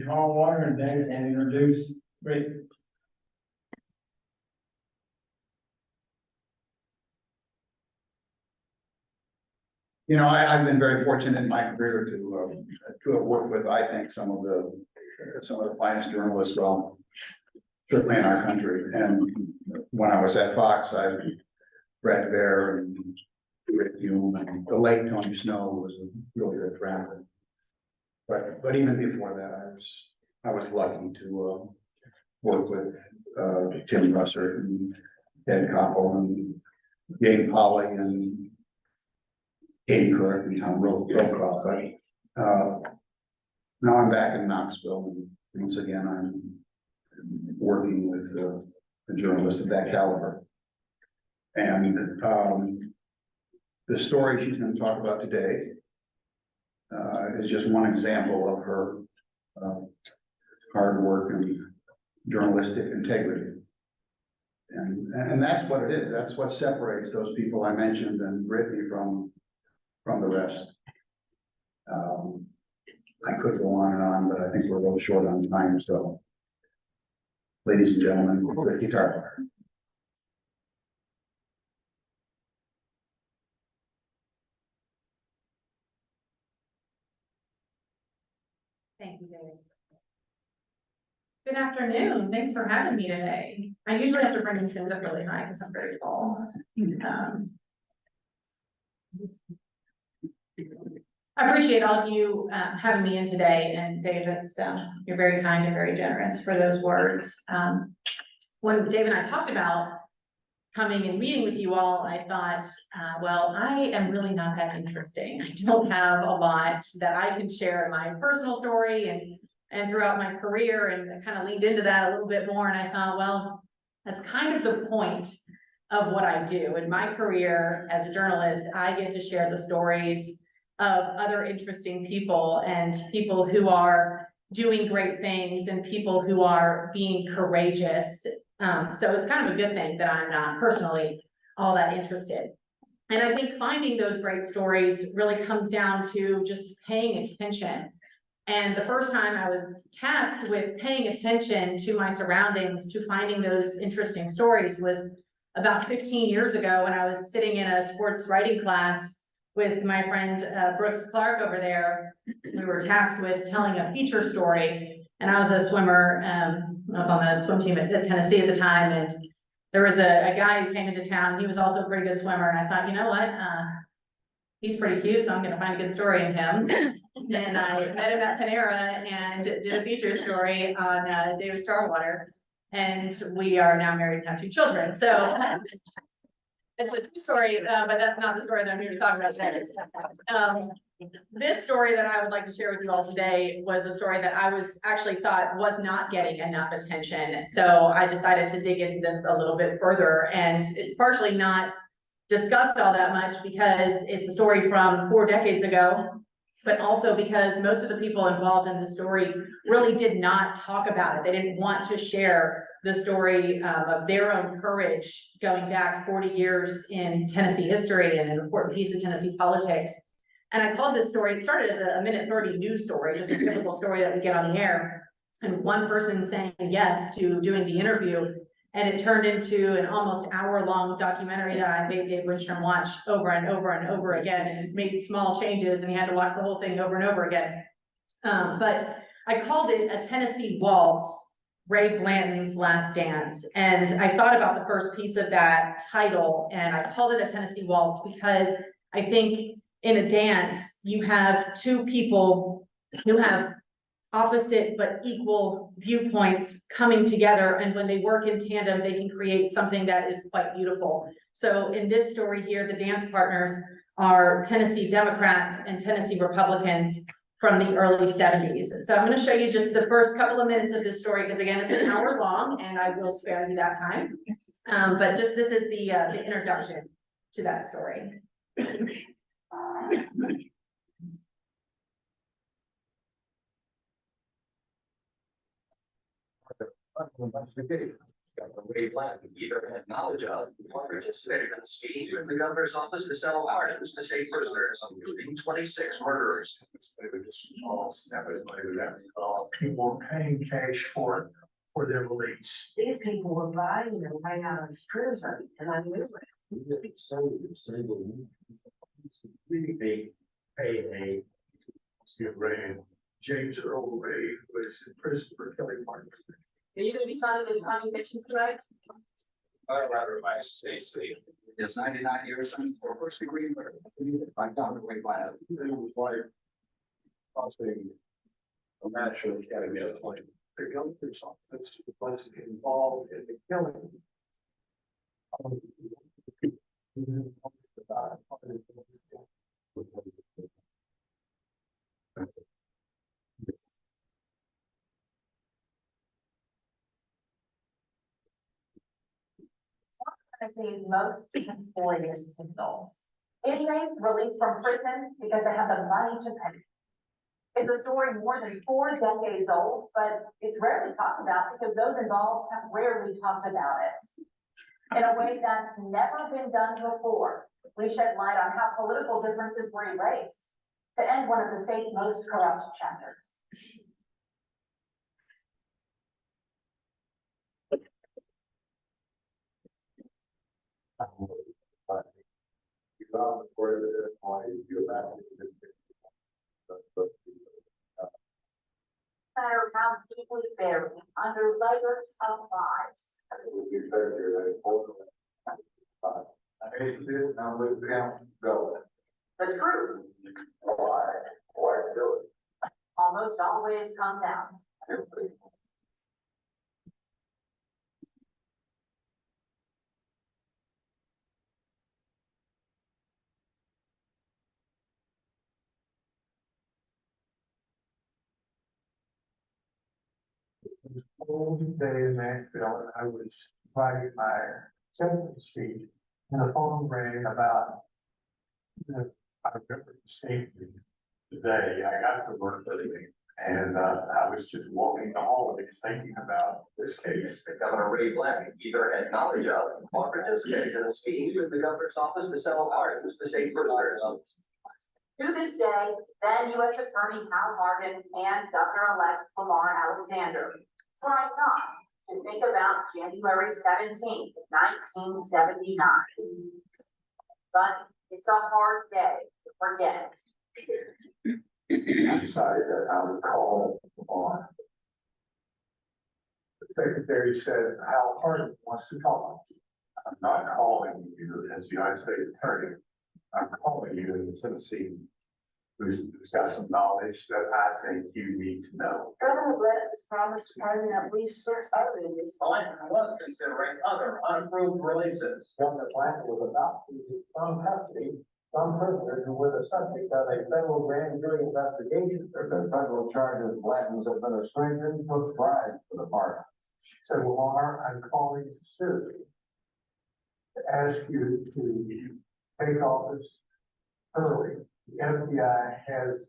Tarwater and David and introduce Brittany. You know, I've been very fortunate in my career to have worked with, I think, some of the finest journalists, well, certainly in our country. And when I was at Fox, I read Bear and Rick Hume, and the late Tony Snow was a really good friend. But even before that, I was lucky to work with Tim Russert and Ed Koppel and Dave Polly and Katie Couric and Tom Rocroft. But now I'm back in Knoxville, and once again I'm working with a journalist of that caliber. And the story she's going to talk about today is just one example of her hard work and journalistic integrity. And that's what it is. That's what separates those people I mentioned and Brittany from the rest. I could go on, but I think we're a little short on time. So, ladies and gentlemen, Brittany Tarwater. Thank you, Dave. Good afternoon. Thanks for having me today. I usually have to bring these things up really high because I'm very tall. I appreciate all of you having me in today, and Dave, you're very kind and very generous for those words. When Dave and I talked about coming and meeting with you all, I thought, well, I am really not that interesting. I don't have a lot that I can share in my personal story and throughout my career, and I kind of leaned into that a little bit more. And I thought, well, that's kind of the point of what I do. In my career as a journalist, I get to share the stories of other interesting people and people who are doing great things and people who are being courageous. So it's kind of a good thing that I'm not personally all that interested. And I think finding those great stories really comes down to just paying attention. And the first time I was tasked with paying attention to my surroundings, to finding those interesting stories, was about 15 years ago when I was sitting in a sports writing class with my friend Brooks Clark over there. We were tasked with telling a feature story, and I was a swimmer. I was on the swim team at Tennessee at the time, and there was a guy who came into town. He was also a pretty good swimmer, and I thought, you know what? He's pretty cute, so I'm going to find a good story in him. And I met him at Panera and did a feature story on David Tarwater, and we are now married and have 2 children. So it's a true story, but that's not the story that I'm here to talk about today. This story that I would like to share with you all today was a story that I thought was not getting enough attention. So I decided to dig into this a little bit further, and it's partially not discussed all that much because it's a story from 4 decades ago, but also because most of the people involved in the story really did not talk about it. They didn't want to share the story of their own courage going back 40 years in Tennessee history and an important piece of Tennessee politics. And I called this story, it started as a minute 30 news story, just a typical story that we get on the air, and one person saying yes to doing the interview. And it turned into an almost hour-long documentary that I made Dave Lindstrom watch over and over and over again, and made small changes, and he had to watch the whole thing over and over again. But I called it A Tennessee Waltz, Ray Blanton's Last Dance. And I thought about the first piece of that title, and I called it A Tennessee Waltz because I think in a dance, you have 2 people who have opposite but equal viewpoints coming together, and when they work in tandem, they can create something that is quite beautiful. So in this story here, the dance partners are Tennessee Democrats and Tennessee Republicans from the early 70s. So I'm going to show you just the first couple of minutes of this story, because again, it's an hour long, and I will spare you that time. But just this is the introduction to that story. Governor Ray Blanton either had knowledge of or participated in the scheme in the governor's office to sell pardons to state prisoners, including 26 murderers. People paying cash for their release. These people were buying their way out of prison, and I knew it. We pay Skip Ray, James Earl Ray was in prison for killing Martin. Are you gonna be signing the commutations today? Rather by Stacy. Is 99 years for first degree murder by Dr. Ray Blanton. It was like costing a National Academy of like the youngsters office was involved in the killing. I think most employees adults. Inmates released from prison because they have the money to pay. It's a story more than 4 decades old, but it's rarely talked about because those involved have rarely talked about it. In a way that's never been done before, we shed light on how political differences were erased to end one of the state's most corrupt chapters. No matter how deeply buried under layers of lies. The truth almost always comes out. Old day in Knoxville, and I was writing my acceptance speech, and the phone rang about I remember distinctly the day I got to work early, and I was just walking the hallways thinking about this case. The Governor Ray Blanton either had knowledge of or participated in the scheme in the governor's office to sell pardons to state prisoners. To this day, then U.S. Attorney Hal Harden and Governor-elect Lamar Alexander try not to think about January 17th, 1979. But it's a hard day to forget. I decided that I would call on. The secretary said, Hal Harden wants to talk. I'm not calling you as the United States Attorney. I'm calling you in Tennessee, who's got some knowledge that I think you need to know. Governor Brett has promised to pardon at least 6 other inmates. Blanton was considering other unapproved releases. Governor Blanton was about to release from custody some prisoners who were the subject of a federal grand jury investigation. There have been federal charges Blanton's administration took bribes for the pardon. So Lamar, I'm calling you seriously to ask you to take office early. The FBI has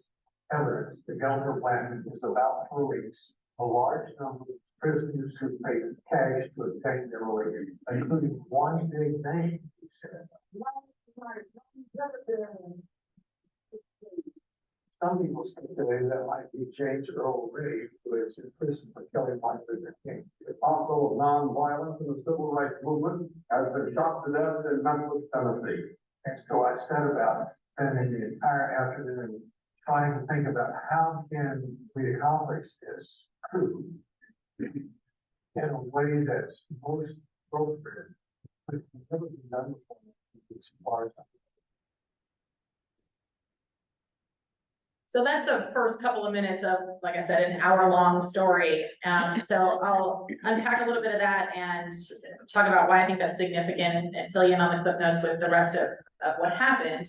evidence that Governor Blanton is about to release a large number of prisoners who paid cash to obtain their release, including one big name, he said. Some people speculate that might be James Earl Ray, who is in prison for killing Martin Luther King. The apostle of nonviolence in the civil rights movement has been shot to death in Memphis, Tennessee. And so I set about spending the entire afternoon trying to think about how can we accomplish this coup in a way that's most appropriate, which has never been done before, as far as I'm So that's the first couple of minutes of, like I said, an hour-long story. So I'll unpack a little bit of that and talk about why I think that's significant and fill you in on the clip notes with the rest of what happened.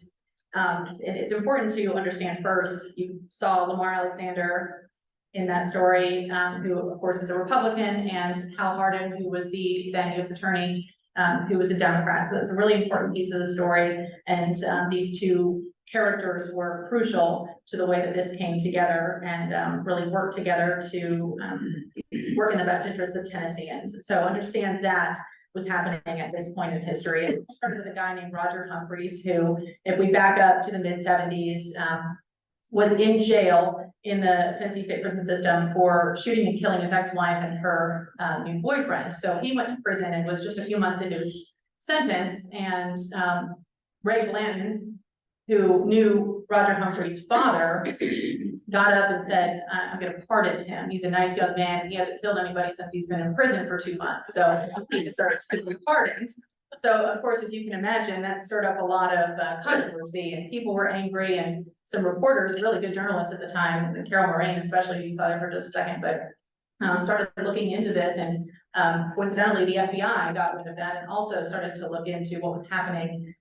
And it's important to understand first, you saw Lamar Alexander in that story, who of course is a Republican, and Hal Harden, who was the then U.S. Attorney, who was a Democrat. So that's a really important piece of the story. And these two characters were crucial to the way that this came together and really worked together to work in the best interests of Tennesseans. So understand that was happening at this point in history. It started with a guy named Roger Humphreys, who, if we back up to the mid-70s, was in jail in the Tennessee state prison system for shooting and killing his ex-wife and her new boyfriend. So he went to prison and was just a few months into his sentence, and Ray Blanton, who knew Roger Humphrey's father, got up and said, I'm gonna pardon him. He's a nice young man. He hasn't killed anybody since he's been in prison for 2 months. So he starts to be pardoned. So of course, as you can imagine, that stirred up a lot of controversy, and people were angry, and some reporters, really good journalists at the time, Carol Moraine especially, you saw there for just a second, but started looking into this, and coincidentally, the FBI got wind of that and also started to look into what was happening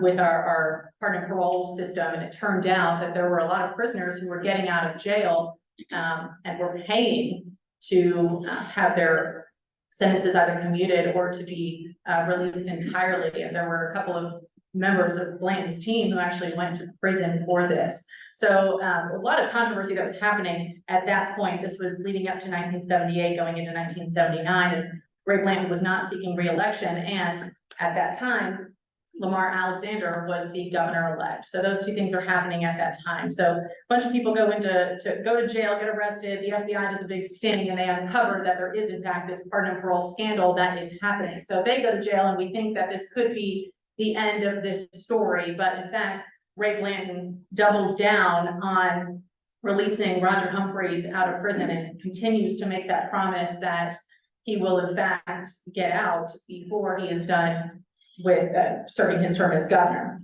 with our pardon and parole system. And it turned out that there were a lot of prisoners who were getting out of jail and were paying to have their sentences either commuted or to be released entirely. And there were a couple of members of Blanton's team who actually went to prison for this. So a lot of controversy that was happening at that point. This was leading up to 1978, going into 1979, and Ray Blanton was not seeking re-election. And at that time, Lamar Alexander was the governor-elect. So those two things are happening at that time. So a bunch of people go to jail, get arrested. The FBI does a big sting, and they uncover that there is in fact this pardon and parole scandal that is happening. So they go to jail, and we think that this could be the end of this story. But in fact, Ray Blanton doubles down on releasing Roger Humphreys out of prison and continues to make that promise that he will in fact get out before he is done with serving his term as governor.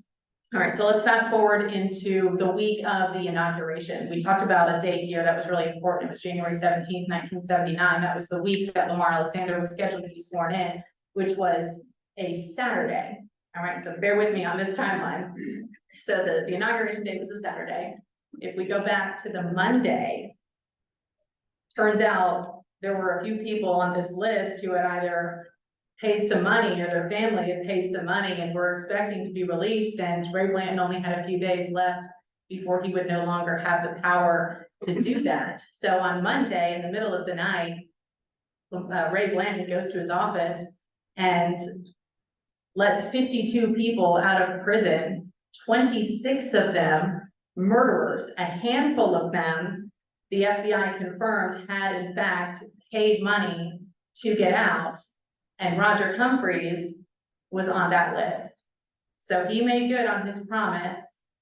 All right, so let's fast forward into the week of the inauguration. We talked about a date here that was really important. It was January 17th, 1979. That was the week that Lamar Alexander was scheduled to be sworn in, which was a Saturday. All right, so bear with me on this timeline. So the inauguration date was a Saturday. If we go back to the Monday, turns out there were a few people on this list who had either paid some money or their family had paid some money and were expecting to be released, and Ray Blanton only had a few days left before he would no longer have the power to do that. So on Monday, in the middle of the night, Ray Blanton goes to his office and lets 52 people out of prison, 26 of them murderers. A handful of them, the FBI confirmed, had in fact paid money to get out, and Roger Humphreys was on that list. So he made good on his promise.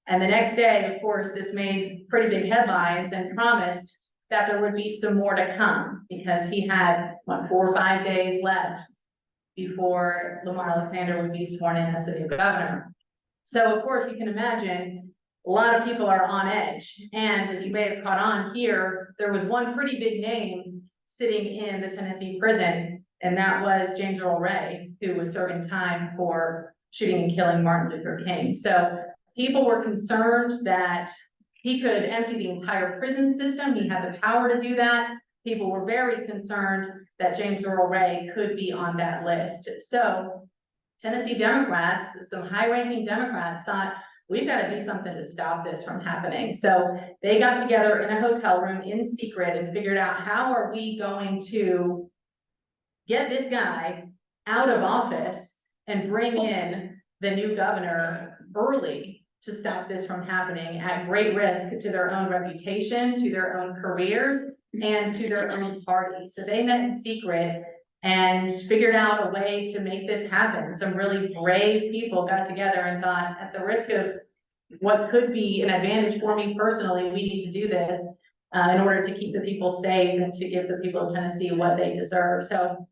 And the next day, of course, this made pretty big headlines and promised that there would be some more to come, because he had, 4 or 5 days left before Lamar Alexander would be sworn in as the new governor. So of course, you can imagine a lot of people are on edge. And as you may have caught on here, there was one pretty big name sitting in the Tennessee prison, and that was James Earl Ray, who was serving time for shooting and killing Martin Luther King. So people were concerned that he could empty the entire prison system. He had the power to do that. People were very concerned that James Earl Ray could be on that list. So Tennessee Democrats, some high-ranking Democrats, thought, we've got to do something to stop this from happening. So they got together in a hotel room in secret and figured out, how are we going to get this guy out of office and bring in the new governor early to stop this from happening at great risk to their own reputation, to their own careers, and to their own party. So they met in secret and figured out a way to make this happen. Some really brave people got together and thought, at the risk of what could be an advantage for me personally, we need to do this in order to keep the people safe and to give the people of Tennessee what they deserve. So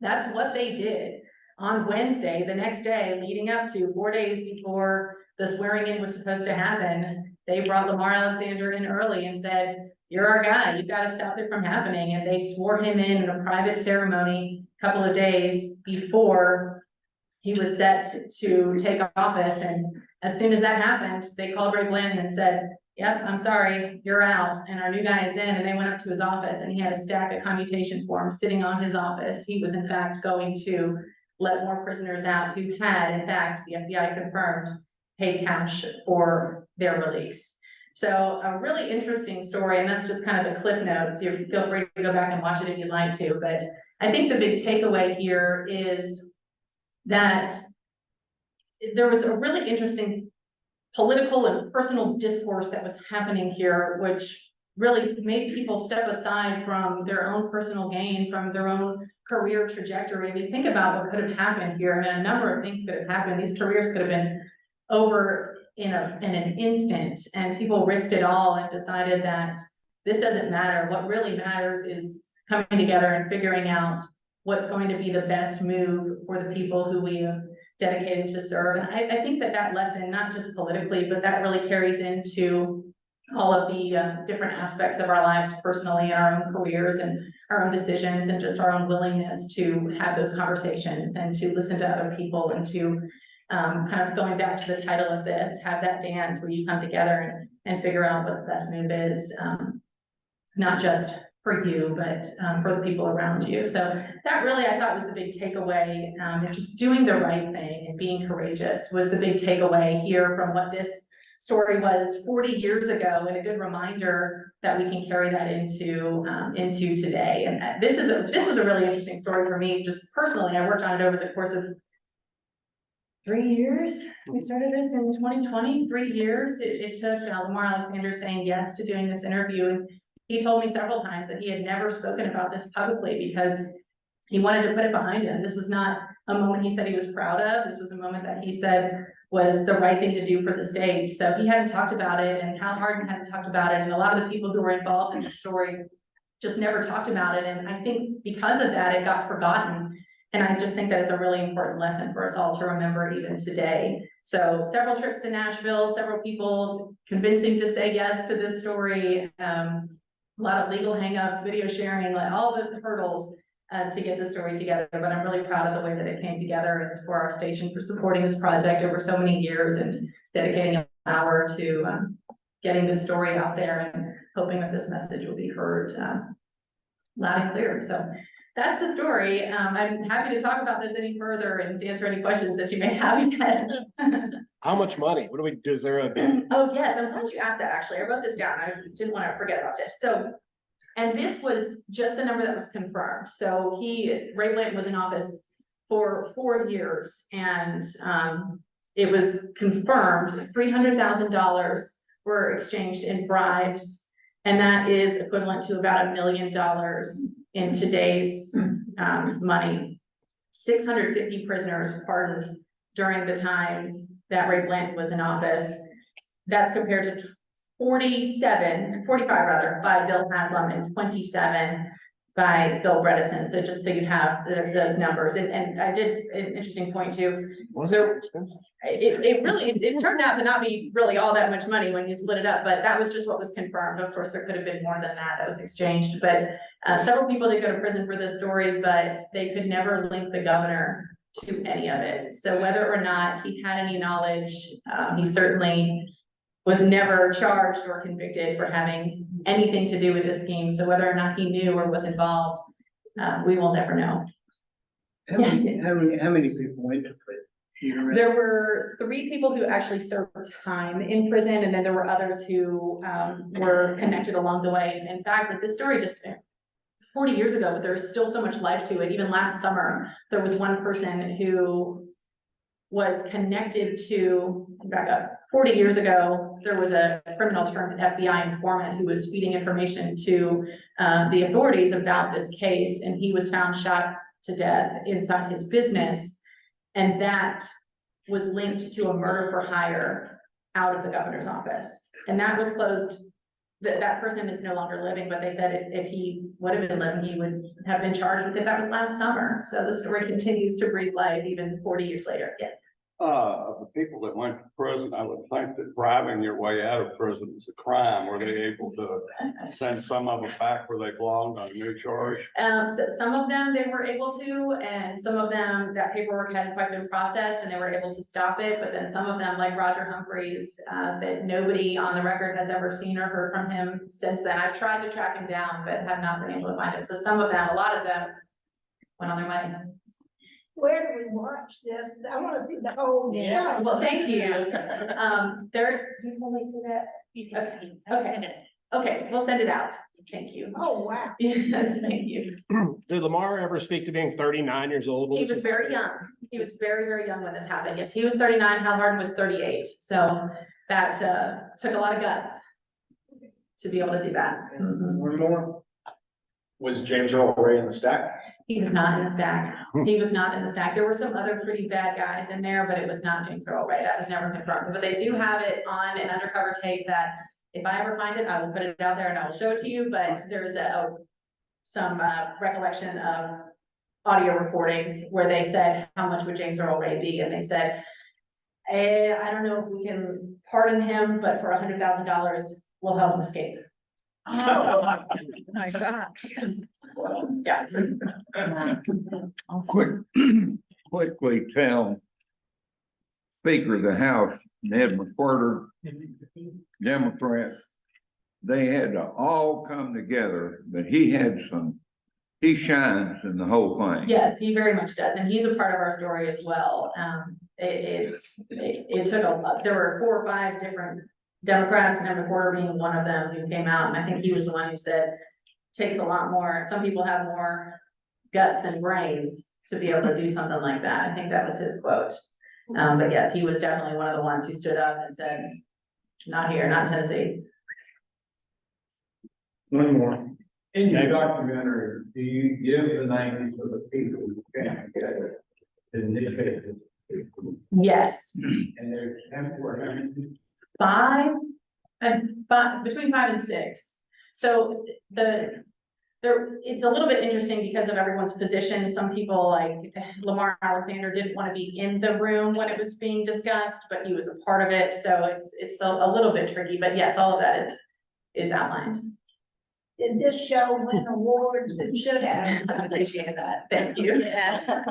that's what they did. On Wednesday, the next day, leading up to 4 days before the swearing in was supposed to happen, they brought Lamar Alexander in early and said, you're our guy, you've got to stop it from happening. And they swore him in a private ceremony a couple of days before he was set to take office. And as soon as that happened, they called Ray Blanton and said, yep, I'm sorry, you're out, and our new guy is in. And they went up to his office, and he had a stack of commutation forms sitting on his office. He was in fact going to let more prisoners out who had, in fact, the FBI confirmed, paid cash for their release. So a really interesting story, and that's just kind of the clip notes. You feel free to go back and watch it if you'd like to, but I think the big takeaway here is that there was a really interesting political and personal discourse that was happening here, which really made people step aside from their own personal gain, from their own career trajectory. I mean, think about what could have happened here. I mean, a number of things could have happened. These careers could have been over in an instant, and people risked it all and decided that this doesn't matter. What really matters is coming together and figuring out what's going to be the best move for the people who we have dedicated to serve. And I think that lesson, not just politically, but that really carries into all of the different aspects of our lives personally, and our own careers and our own decisions, and just our own willingness to have those conversations and to listen to other people, and to kind of going back to the title of this, have that dance where you come together and figure out what the best move is, not just for you, but for the people around you. So that really, I thought, was the big takeaway. Just doing the right thing and being courageous was the big takeaway here from what this story was 40 years ago, and a good reminder that we can carry that into today. And this was a really interesting story for me, just personally. I worked on it over the course of 3 years. We started this in 2020, 3 years. It took Lamar Alexander saying yes to doing this interview. And he told me several times that he had never spoken about this publicly because he wanted to put it behind him. This was not a moment he said he was proud of. This was a moment that he said was the right thing to do for the state. So he hadn't talked about it, and Hal Harden hadn't talked about it. And a lot of the people who were involved in the story just never talked about it. And I think because of that, it got forgotten. And I just think that it's a really important lesson for us all to remember even today. So several trips to Nashville, several people convincing to say yes to this story, a lot of legal hangups, video sharing, like all the hurdles to get the story together. But I'm really proud of the way that it came together, and for our station for supporting this project over so many years and dedicating an hour to getting this story out there, and hoping that this message will be heard loud and clear. So that's the story. I'm happy to talk about this any further and to answer any questions that you may have. How much money? What do we, is there a? Oh, yes, I'm glad you asked that, actually. I wrote this down. I didn't want to forget about this. So, and this was just the number that was confirmed. So Ray Blanton was in office for 4 years, and it was confirmed $300,000 were exchanged in bribes, and that is equivalent to about $1 million in today's money. 650 prisoners pardoned during the time that Ray Blanton was in office. That's compared to 45 by Bill Haslam and 27 by Bill Bredesen. So just so you have those numbers. And I did an interesting point too. Was it expensive? It turned out to not be really all that much money when you split it up, but that was just what was confirmed. Of course, there could have been more than that was exchanged, but several people did go to prison for this story, but they could never link the governor to any of it. So whether or not he had any knowledge, he certainly was never charged or convicted for having anything to do with the scheme. So whether or not he knew or was involved, we will never know. How many people went to prison? There were 3 people who actually served time in prison, and then there were others who were connected along the way. In fact, like this story just 40 years ago, but there's still so much life to it. Even last summer, there was one person who was connected to, back up, 40 years ago, there was a criminal turned FBI informant who was feeding information to the authorities about this case, and he was found shot to death inside his business. And that was linked to a murder for hire out of the governor's office. And that was closed. That person is no longer living, but they said if he would have been living, he would have been charged with it. That was last summer. So the story continues to breathe life even 40 years later. Yes. Of the people that went to prison, I would think that bribing your way out of prison is a crime. Were they able to send some of them back where they belonged on a new charge? So some of them they were able to, and some of them that paperwork hadn't quite been processed and they were able to stop it. But then some of them, like Roger Humphreys, that nobody on the record has ever seen or heard from him since then. I've tried to track him down, but have not been able to find him. So some of them, a lot of them went on their way. Where do we watch this? I wanna see the whole Yeah, show. well, thank you. There, do you want me to do that? Okay, we'll send it out. Thank you. Oh, wow. Yes, thank you. Did Lamar ever speak to being 39 years old? when He this was very happening? young. He was very, very young when this happened. Yes, he was 39, Hal Harden was 38. So that took a lot of guts to be able to do that. Mhm. One more. Was James Earl Ray in the stack? He was not in the stack. He was not in the stack. There were some other pretty bad guys in there, but it was not James Earl Ray. That was never confirmed. But they do have it on an undercover tape that if I ever find it, I will put it out there and I will show it to you. But there's some recollection of audio recordings where they said, how much would James Earl Ray be? And they said, I don't know if we can pardon him, but for $100,000, we'll help him escape. Oh, my God. Yeah. Quickly tell Speaker of the House, Ned McWhorter, Democrat, they had to all come together, but he shines in the whole thing. Yes, he very much does, and he's a part of our story as well. It took a lot, there were 4 or 5 different Democrats, and McWhorter being one of them, who came out, and I think he was the one who said, takes a lot more, some people have more guts than brains to be able to do something like that. I think that was his quote. But yes, he was definitely one of the ones who stood up and said, not here, not in Tennessee. One more. In your documentary, do you give the names of the people who came together in this case? Yes, And there's temporary. 5, between 5 and 6. So it's a little bit interesting because of everyone's position. Some people like Lamar Alexander didn't want to be in the room when it was being discussed, but he was a part of it. So it's a little bit tricky, but yes, all of that is outlined. Did this show win awards? It should have. I appreciate that. Thank you. Yeah.